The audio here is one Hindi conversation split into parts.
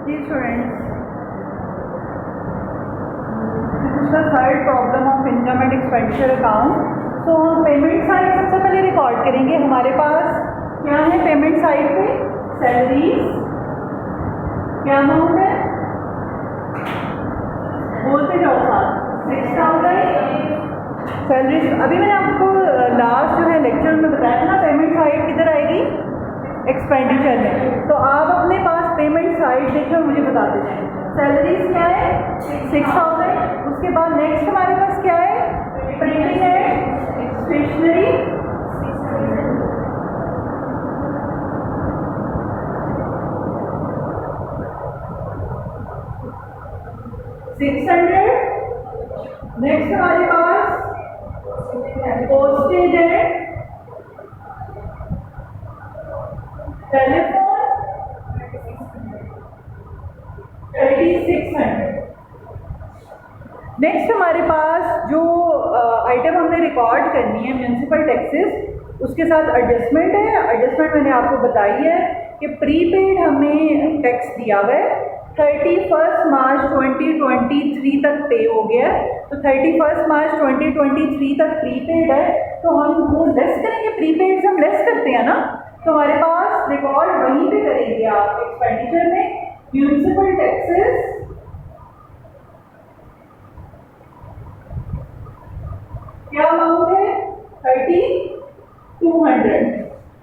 Ji students, this is the third problem of income and expenditure account. तो हम पेमेंट साइड सबसे पहले रिकॉर्ड करेंगे। हमारे पास क्या है पेमेंट साइड पे? सैलरीज। क्या अमाउंट है? बोलते जाओ साथ। 6000 सैलरीज। अभी मैंने आपको लास्ट जो है लेक्चर में बताया था ना, पेमेंट साइड किधर आएगी? एक्सपेंडिचर में। तो आप अपने पास पेमेंट साइड देखिए और मुझे बता दीजिए। सैलरीज क्या है? 6000। उसके बाद नेक्स्ट हमारे पास क्या है? प्रिंटिंग है, स्टेशनरी, $600। नेक्स्ट हमारे पास पोस्टेज है, टेलीफोन 3600। नेक्स्ट हमारे पास जो आइटम हमने रिकॉर्ड करनी है म्यूनसिपल टैक्सेस, उसके साथ एडजस्टमेंट है। एडजस्टमेंट मैंने आपको बताई है कि प्रीपेड हमें टैक्स दिया हुआ है, 31 मार्च 2023 तक पे हो गया है। तो 31 मार्च 2023 तक प्रीपेड है, तो हम वो लेस करेंगे। प्रीपेड हम लेस करते हैं ना, तो हमारे पास रिकॉर्ड वहीं पे करेंगे आप एक्सपेंडिचर में। म्यूनसिपल टैक्सेस क्या अमाउंट है? 3200।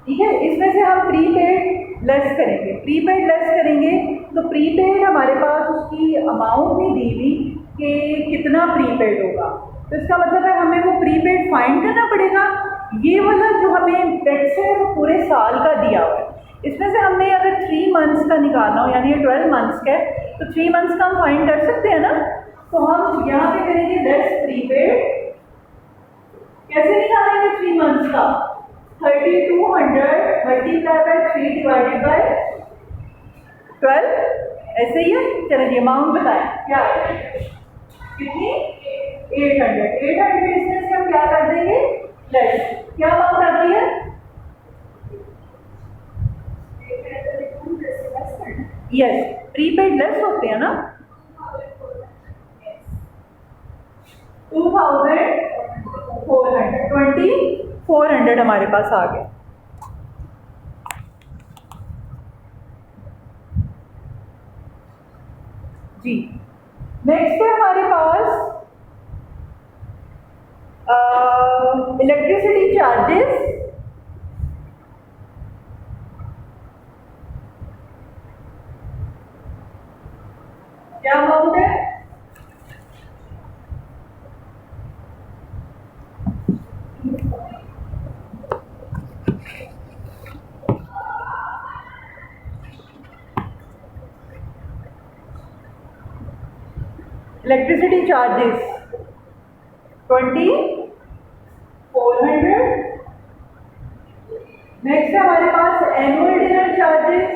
ठीक है, इसमें से हम प्रीपेड लेस करेंगे। प्रीपेड लेस करेंगे तो प्रीपेड हमारे पास उसकी अमाउंट नहीं दी हुई कि कितना प्रीपेड होगा, तो इसका मतलब है हमें वो प्रीपेड फाइंड करना पड़ेगा। ये वाला जो हमें टैक्स है वो पूरे साल का दिया हुआ है। इसमें से हमने अगर 3 मंथ्स का निकालना हो, यानी ये 12 मंथ्स का है, तो 3 मंथ्स का हम फाइंड कर सकते हैं ना। तो हम यहाँ पे करेंगे लेस प्रीपेड। कैसे निकालेंगे 3 मंथ्स का? 3200 मल्टीप्लाई बाय 3 डिवाइडेड बाय 12। ऐसे ही है। चलिए अमाउंट बताएं क्या है? कितनी? 800। इसमें से हम क्या कर देंगे? लेस। क्या अमाउंट आती है? यस, प्रीपेड लेस होते हैं ना। 2400 हमारे पास आ गया। जी नेक्स्ट है हमारे पास इलेक्ट्रिसिटी चार्जेस। क्या अमाउंट है? Electricity charges 2400। नेक्स्ट है हमारे पास एनुअल डिनर चार्जेस।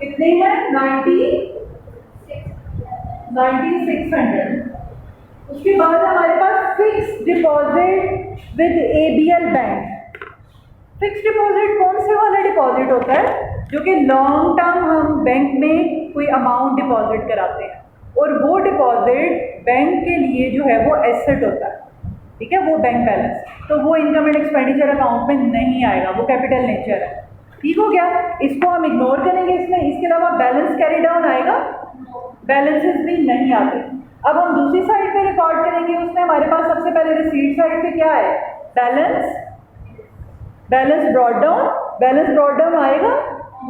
कितने हैं? 9600। उसके बाद हमारे पास fix deposit with ABL bank. Fix deposit कौन से वाला डिपॉजिट होता है? जो कि लॉन्ग टर्म हम बैंक में कोई अमाउंट डिपॉजिट कराते हैं, और वो डिपॉजिट बैंक के लिए जो है वो एसेट होता है। ठीक है, वो बैंक बैलेंस, तो वो इनकम एंड एक्सपेंडिचर अकाउंट में नहीं आएगा, वो कैपिटल नेचर है। ठीक हो गया, इसको हम इग्नोर करेंगे इसमें। इसके अलावा बैलेंस कैरी डाउन आएगा, बैलेंसेस भी नहीं आते। अब हम दूसरी साइड पे रिकॉर्ड करेंगे, उसमें हमारे पास सबसे पहले रिसीट साइड पे क्या है? Balance brought down. Balance brought down आएगा?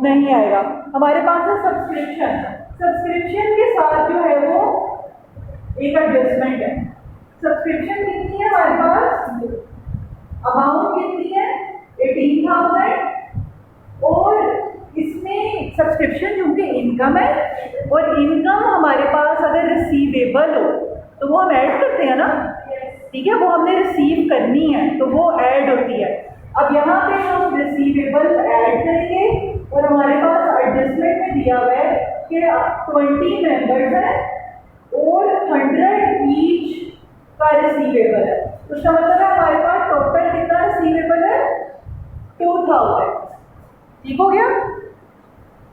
नहीं आएगा। हमारे पास है सब्सक्रिप्शन। सब्सक्रिप्शन के साथ जो है वो एक एडजस्टमेंट है। सब्सक्रिप्शन कितनी है हमारे पास? अमाउंट कितनी है? 18,000। और इसमें सब्सक्रिप्शन क्योंकि इनकम है, और इनकम हमारे पास अगर रिसीवेबल हो तो वो हम ऐड करते हैं ना। ठीक है, वो हमने रिसीव करनी है तो वो ऐड होती है। अब यहाँ पे हम रिसीवेबल ऐड करेंगे, और हमारे पास एडजस्टमेंट में दिया हुआ है कि 20 मेंबर्स हैं और 100 ईच का रिसीवेबल है। तो इसका मतलब है हमारे पास टोटल कितना रिसीवेबल है? 2000, ठीक हो गया।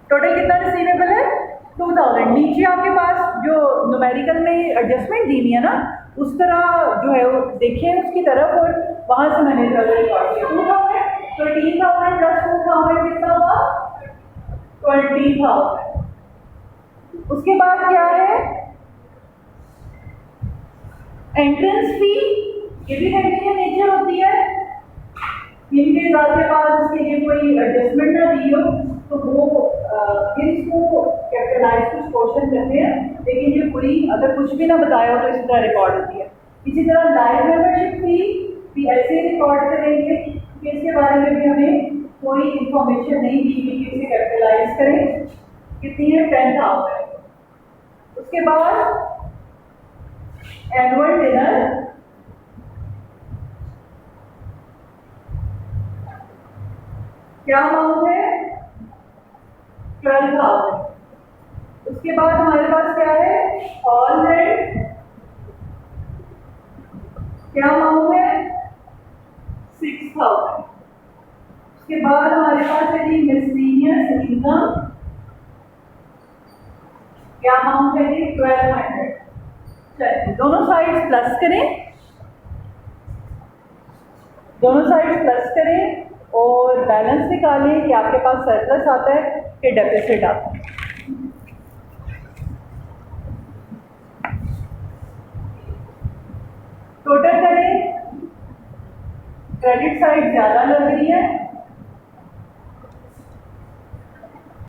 टोटल कितना रिसीवेबल है 2000। नीचे आपके पास जो न्यूमेरिकल में एडजस्टमेंट दी हुई है ना, उस तरह जो है वो देखिए उसकी तरफ, और वहां से मैंने रिकॉर्ड किया 2000। 13,000 प्लस 2000 कितना हुआ 20,000। उसके बाद क्या है एंट्रेंस फी, ये भी कंटिन्यू नेचर होती है। इनके आपके पास इसके लिए कोई एडजस्टमेंट ना दी हो तो वो इसको कैपिटलाइज कुछ क्वेश्चन करते हैं, लेकिन ये पूरी अगर कुछ भी ना बताया हो तो इसी तरह रिकॉर्ड होती है। इसी तरह लाइव मेंबरशिप फी भी ऐसे रिकॉर्ड करेंगे कि इसके बारे में भी हमें कोई इंफॉर्मेशन नहीं दी गई कि इसे कैपिटलाइज करें। कितनी है 10,000। उसके बाद एनुअल डिनर, क्या अमाउंट है 12,000। उसके बाद हमारे पास क्या है हॉल रेंट, क्या अमाउंट है 6,000। उसके बाद हमारे पास है जी मिसलेनियस इनकम, क्या अमाउंट है जी 1200। चलिए दोनों साइड्स प्लस करें, दोनों साइड्स प्लस करें और बैलेंस निकालें कि आपके पास सरप्लस आता है कि डेफिसिट आता है। टोटल करें, क्रेडिट साइड ज़्यादा लग रही है